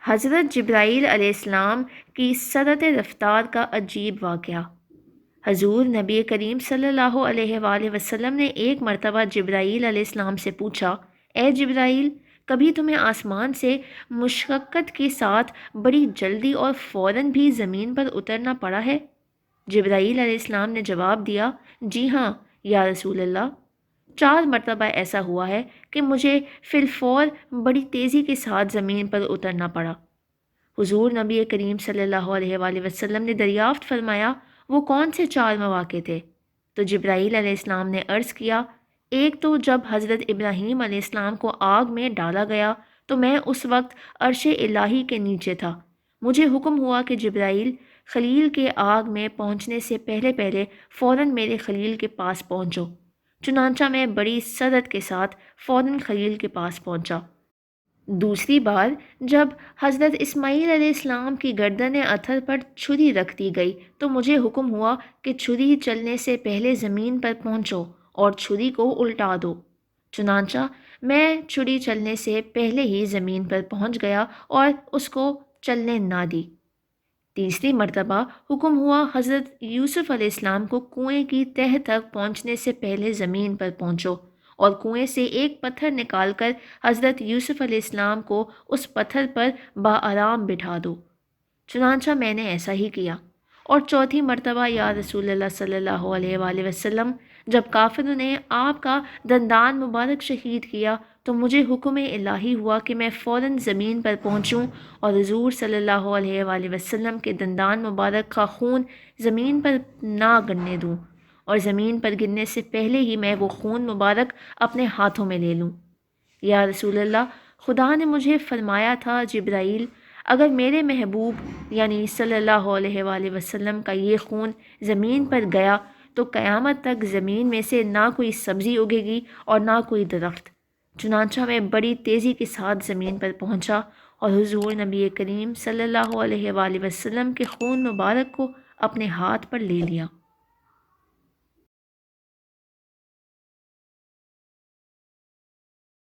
حضرت جبرائیل علیہ السلام کی سرعت رفتار کا عجیب واقعہ۔ حضور نبی کریم صلی اللہ علیہ وآلہ وسلم نے ایک مرتبہ جبرائیل علیہ السلام سے پوچھا، اے جبرائیل، کبھی تمہیں آسمان سے مشقت کے ساتھ بڑی جلدی اور فوراً بھی زمین پر اترنا پڑا ہے؟ جبرائیل علیہ السلام نے جواب دیا، جی ہاں یا رسول اللہ، 4 مرتبہ ایسا ہوا ہے کہ مجھے فی الفور بڑی تیزی کے ساتھ زمین پر اترنا پڑا۔ حضور نبی کریم صلی اللہ علیہ وآلہ وسلم نے دریافت فرمایا، وہ کون سے 4 مواقع تھے؟ تو جبرائیل علیہ السلام نے عرض کیا، ایک تو جب حضرت ابراہیم علیہ السلام کو آگ میں ڈالا گیا تو میں اس وقت عرش الہی کے نیچے تھا۔ مجھے حکم ہوا کہ جبرائیل، خلیل کے آگ میں پہنچنے سے پہلے پہلے فوراً میرے خلیل کے پاس پہنچو۔ چنانچہ میں بڑی سرعت کے ساتھ فوراً خلیل کے پاس پہنچا۔ دوسری بار جب حضرت اسماعیل علیہ السلام کی گردن اتھر پر چھری رکھ دی گئی تو مجھے حکم ہوا کہ چھری چلنے سے پہلے زمین پر پہنچو اور چھری کو الٹا دو۔ چنانچہ میں چھری چلنے سے پہلے ہی زمین پر پہنچ گیا اور اس کو چلنے نہ دی۔ تیسری مرتبہ حکم ہوا حضرت یوسف علیہ السلام کو کنویں کی تہہ تک پہنچنے سے پہلے زمین پر پہنچو اور کنویں سے ایک پتھر نکال کر حضرت یوسف علیہ السلام کو اس پتھر پر بآرام بٹھا دو۔ چنانچہ میں نے ایسا ہی کیا۔ اور چوتھی مرتبہ یا رسول اللہ صلی اللہ علیہ وآلہ وسلم، جب کافروں نے آپ کا دندان مبارک شہید کیا تو مجھے حکم الہی ہوا کہ میں فوراً زمین پر پہنچوں اور حضور صلی اللہ علیہ وآلہ وسلم کے دندان مبارک کا خون زمین پر نہ گرنے دوں اور زمین پر گرنے سے پہلے ہی میں وہ خون مبارک اپنے ہاتھوں میں لے لوں۔ یا رسول اللہ، خدا نے مجھے فرمایا تھا، جبرائیل، اگر میرے محبوب یعنی صلی اللہ علیہ وآلہ وسلم کا یہ خون زمین پر گیا تو قیامت تک زمین میں سے نہ کوئی سبزی اگے گی اور نہ کوئی درخت۔ چنانچہ میں بڑی تیزی کے ساتھ زمین پر پہنچا اور حضور نبی کریم صلی اللہ علیہ وآلہ وسلم کے خون مبارک کو اپنے ہاتھ پر لے لیا۔